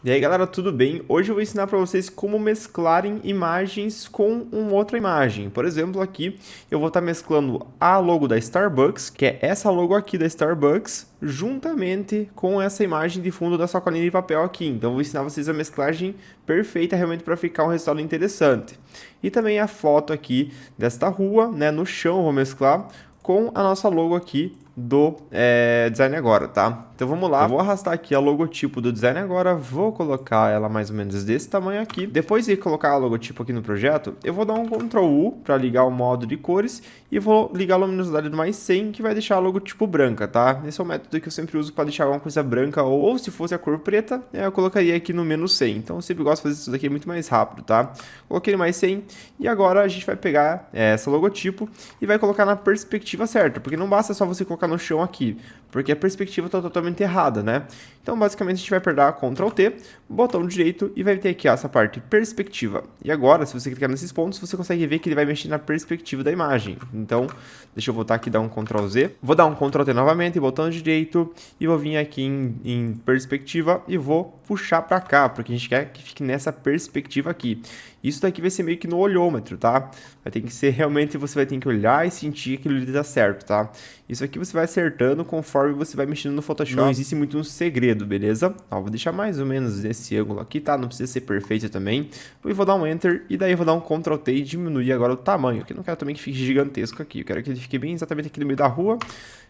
E aí galera, tudo bem? Hoje eu vou ensinar para vocês como mesclarem imagens com uma outra imagem. Por exemplo, aqui eu vou estar mesclando a logo da Starbucks, que é essa logo aqui da Starbucks, juntamente com essa imagem de fundo da sacolinha de papel aqui. Então eu vou ensinar vocês a mesclagem perfeita realmente para ficar um resultado interessante. E também a foto aqui desta rua, né, no chão, eu vou mesclar com a nossa logo aqui do Design Agora, tá? Então vamos lá, eu vou arrastar aqui a logotipo do Design Agora, vou colocar ela mais ou menos desse tamanho aqui. Depois de colocar a logotipo aqui no projeto, eu vou dar um Ctrl U para ligar o modo de cores e vou ligar a luminosidade do mais 100, que vai deixar a logotipo branca, tá? Esse é o método que eu sempre uso para deixar alguma coisa branca, ou se fosse a cor preta, eu colocaria aqui no menos 100. Então eu sempre gosto de fazer isso daqui muito mais rápido, tá? Coloquei no mais 100 e agora a gente vai pegar essa logotipo e vai colocar na perspectiva certa, porque não basta só você colocar no chão aqui, porque a perspectiva está totalmente errada, né? Então, basicamente, a gente vai apertar Ctrl T, botão direito e vai ter aqui ó, essa parte perspectiva. E agora, se você clicar nesses pontos, você consegue ver que ele vai mexer na perspectiva da imagem. Então, deixa eu voltar aqui e dar um Ctrl Z. Vou dar um Ctrl T novamente, botão direito, e vou vir aqui em perspectiva e vou puxar para cá, porque a gente quer que fique nessa perspectiva aqui. Isso daqui vai ser meio que no olhômetro, tá? Vai ter que ser realmente, você vai ter que olhar e sentir que ele dá certo, tá? Isso aqui você vai acertando conforme você vai mexendo no Photoshop. Não existe muito um segredo, beleza? Ó, vou deixar mais ou menos nesse ângulo aqui, tá? Não precisa ser perfeito também. E vou dar um Enter e daí vou dar um Ctrl T e diminuir agora o tamanho, que eu não quero também que fique gigantesco aqui. Eu quero que ele fique bem exatamente aqui no meio da rua.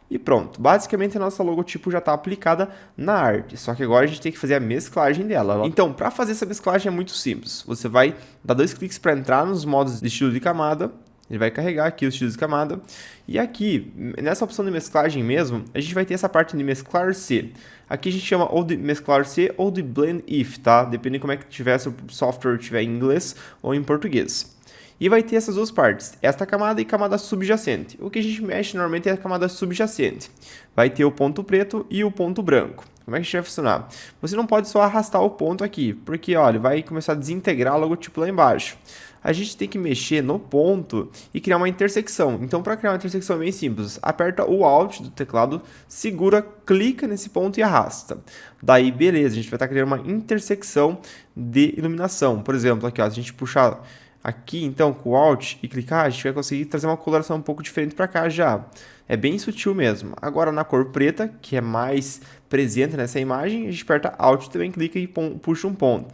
E pronto, basicamente a nossa logotipo já está aplicada na arte, só que agora a gente tem que fazer a mesclagem dela. Então, para fazer essa mesclagem é muito simples. Você vai dar 2 cliques para entrar nos modos de estilo de camada, ele vai carregar aqui o estilo de camada, e aqui, nessa opção de mesclagem mesmo, a gente vai ter essa parte de mesclar C. Aqui a gente chama ou de mesclar C ou de blend if, tá? Depende de como é que tiver, se o software tiver em inglês ou em português. E vai ter essas duas partes, esta camada e camada subjacente. O que a gente mexe normalmente é a camada subjacente. Vai ter o ponto preto e o ponto branco. Como é que a gente vai funcionar? Você não pode só arrastar o ponto aqui, porque olha, vai começar a desintegrar o logotipo lá embaixo. A gente tem que mexer no ponto e criar uma intersecção. Então, para criar uma intersecção é bem simples. Aperta o Alt do teclado, segura, clica nesse ponto e arrasta. Daí, beleza, a gente vai estar criando uma intersecção de iluminação. Por exemplo, aqui, ó, se a gente puxar aqui, então, com o Alt e clicar, a gente vai conseguir trazer uma coloração um pouco diferente para cá já. É bem sutil mesmo. Agora, na cor preta, que é mais presente nessa imagem, a gente aperta Alt, também clica e puxa um ponto.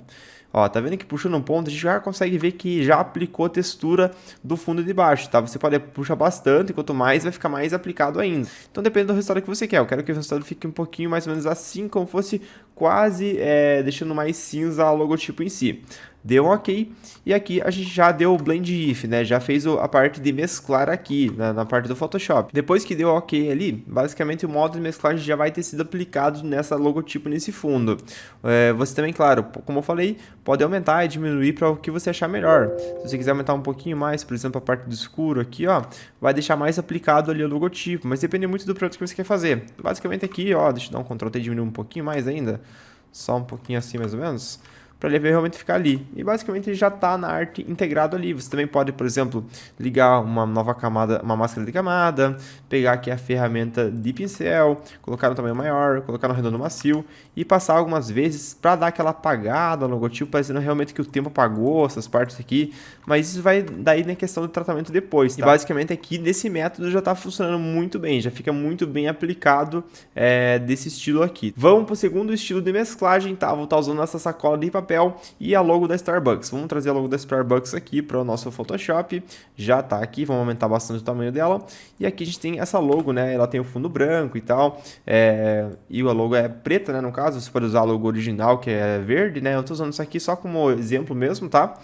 Ó, tá vendo que puxando um ponto, a gente já consegue ver que já aplicou a textura do fundo de baixo, tá? Você pode puxar bastante, quanto mais vai ficar mais aplicado ainda. Então depende do resultado que você quer. Eu quero que o resultado fique um pouquinho mais ou menos assim, como fosse quase deixando mais cinza o logotipo em si. Deu ok, e aqui a gente já deu o Blend If, né? Já fez a parte de mesclar aqui, na parte do Photoshop. Depois que deu ok ali, basicamente o modo de mesclagem já vai ter sido aplicado nessa logotipo, nesse fundo. Você também, claro, como eu falei, pode aumentar e diminuir para o que você achar melhor. Se você quiser aumentar um pouquinho mais, por exemplo, a parte do escuro aqui, ó, vai deixar mais aplicado ali o logotipo, mas depende muito do projeto que você quer fazer. Basicamente aqui, ó, deixa eu dar um Ctrl T e diminuir um pouquinho mais ainda, só um pouquinho assim mais ou menos, para ele realmente ficar ali. E basicamente ele já está na arte integrado ali. Você também pode, por exemplo, ligar uma nova camada, uma máscara de camada, pegar aqui a ferramenta de pincel, colocar no tamanho maior, colocar no redondo macio e passar algumas vezes para dar aquela apagada no logotipo, parecendo realmente que o tempo apagou essas partes aqui. Mas isso vai daí na questão do tratamento depois, tá? E basicamente aqui nesse método já está funcionando muito bem, já fica muito bem aplicado desse estilo aqui. Vamos para o segundo estilo de mesclagem, tá? Vou estar usando essa sacola de papel e a logo da Starbucks. Vamos trazer a logo da Starbucks aqui para o nosso Photoshop. Já está aqui, vamos aumentar bastante o tamanho dela. E aqui a gente tem essa logo, né? Ela tem o fundo branco e tal. E a logo é preta, né? No caso, você pode usar a logo original, que é verde, né? Eu estou usando isso aqui só como exemplo mesmo, tá?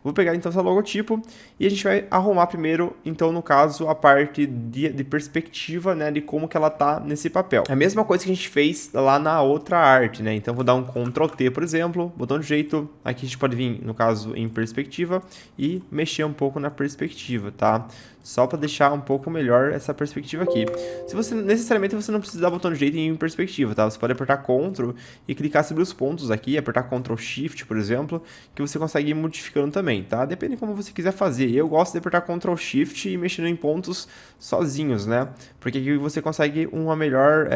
Vou pegar então essa logotipo e a gente vai arrumar primeiro, então no caso, a parte de perspectiva, né, de como que ela tá nesse papel. É a mesma coisa que a gente fez lá na outra arte, né, então vou dar um Ctrl T, por exemplo, botão de jeito, aqui a gente pode vir, no caso, em perspectiva e mexer um pouco na perspectiva, tá? Só para deixar um pouco melhor essa perspectiva aqui. Se você necessariamente você não precisa dar botão de jeito em perspectiva, tá? Você pode apertar Ctrl e clicar sobre os pontos aqui, apertar Ctrl Shift, por exemplo, que você consegue ir modificando também, tá? Depende de como você quiser fazer. Eu gosto de apertar Ctrl Shift e mexendo em pontos sozinhos, né? Porque aqui você consegue um melhor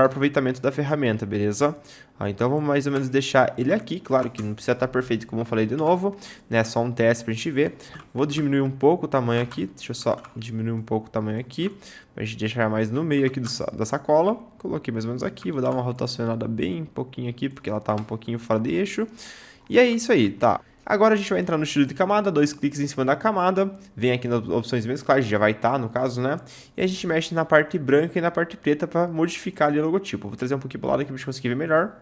aproveitamento da ferramenta, beleza? Ó, então vamos mais ou menos deixar ele aqui, claro que não precisa estar perfeito como eu falei de novo, né? Só um teste pra gente ver. Vou diminuir um pouco o tamanho aqui, deixa eu só diminuir um pouco o tamanho aqui, pra gente deixar mais no meio aqui da sacola. Coloquei mais ou menos aqui, vou dar uma rotacionada bem pouquinho aqui, porque ela tá um pouquinho fora de eixo. E é isso aí, tá? Agora a gente vai entrar no estilo de camada, 2 cliques em cima da camada, vem aqui nas opções de mesclagem, já vai estar no caso, né? E a gente mexe na parte branca e na parte preta para modificar ali o logotipo. Vou trazer um pouquinho para o lado aqui para a gente conseguir ver melhor.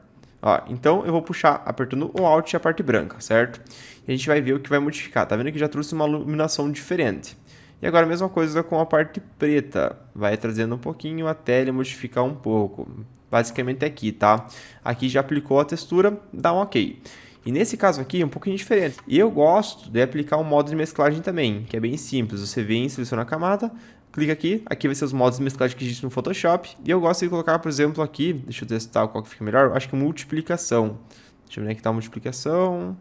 Ó, então eu vou puxar apertando o Alt e a parte branca, certo? E a gente vai ver o que vai modificar. Tá vendo que já trouxe uma iluminação diferente. E agora a mesma coisa com a parte preta, vai trazendo um pouquinho até ele modificar um pouco. Basicamente aqui, tá? Aqui já aplicou a textura, dá um OK. E nesse caso aqui é um pouquinho diferente. E eu gosto de aplicar um modo de mesclagem também, que é bem simples. Você vem, seleciona a camada, clica aqui, aqui vai ser os modos de mesclagem que existem no Photoshop. E eu gosto de colocar, por exemplo, aqui, deixa eu testar qual que fica melhor, acho que multiplicação. Deixa eu ver aqui tá a multiplicação.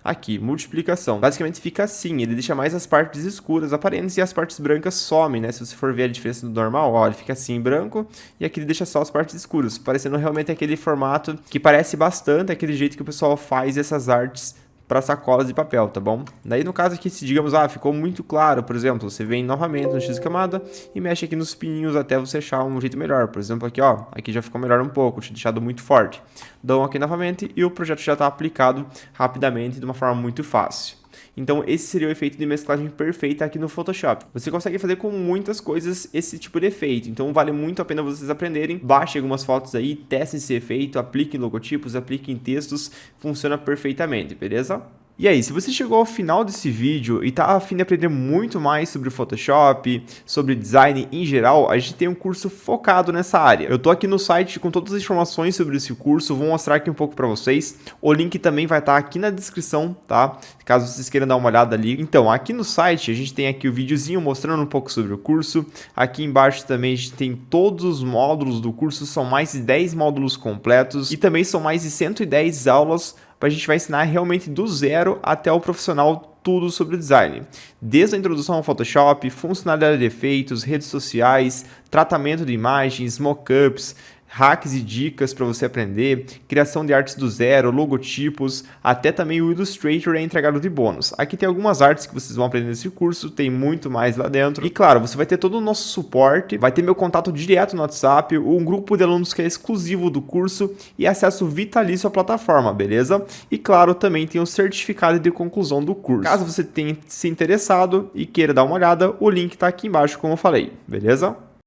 Aqui, multiplicação. Basicamente fica assim, ele deixa mais as partes escuras aparentes e as partes brancas somem, né? Se você for ver a diferença do normal, ó, ele fica assim branco e aqui ele deixa só as partes escuras, parecendo realmente aquele formato que parece bastante aquele jeito que o pessoal faz essas artes para sacolas de papel, tá bom? Daí no caso aqui, se digamos, ficou muito claro, por exemplo, você vem novamente no X camada e mexe aqui nos pininhos até você achar um jeito melhor. Por exemplo, aqui, ó, aqui já ficou melhor um pouco, tinha deixado muito forte. Dão aqui novamente e o projeto já está aplicado rapidamente de uma forma muito fácil. Então esse seria o efeito de mesclagem perfeita aqui no Photoshop. Você consegue fazer com muitas coisas esse tipo de efeito, então vale muito a pena vocês aprenderem. Baixem algumas fotos aí, testem esse efeito, apliquem logotipos, apliquem textos, funciona perfeitamente, beleza? E aí, se você chegou ao final desse vídeo e está a fim de aprender muito mais sobre Photoshop, sobre design em geral, a gente tem um curso focado nessa área. Eu tô aqui no site com todas as informações sobre esse curso, vou mostrar aqui um pouco para vocês. O link também vai estar aqui na descrição, tá? Caso vocês queiram dar uma olhada ali. Então, aqui no site a gente tem aqui o videozinho mostrando um pouco sobre o curso. Aqui embaixo também a gente tem todos os módulos do curso, são mais de 10 módulos completos e também são mais de 110 aulas a gente vai ensinar realmente do zero até o profissional tudo sobre design. Desde a introdução ao Photoshop, funcionalidade de efeitos, redes sociais, tratamento de imagens, mockups, hacks e dicas para você aprender, criação de artes do zero, logotipos, até também o Illustrator é entregado de bônus. Aqui tem algumas artes que vocês vão aprender nesse curso, tem muito mais lá dentro. E claro, você vai ter todo o nosso suporte, vai ter meu contato direto no WhatsApp, um grupo de alunos que é exclusivo do curso e acesso vitalício à plataforma, beleza? E claro, também tem o certificado de conclusão do curso. Caso você tenha se interessado e queira dar uma olhada, o link está aqui embaixo, como eu falei, beleza?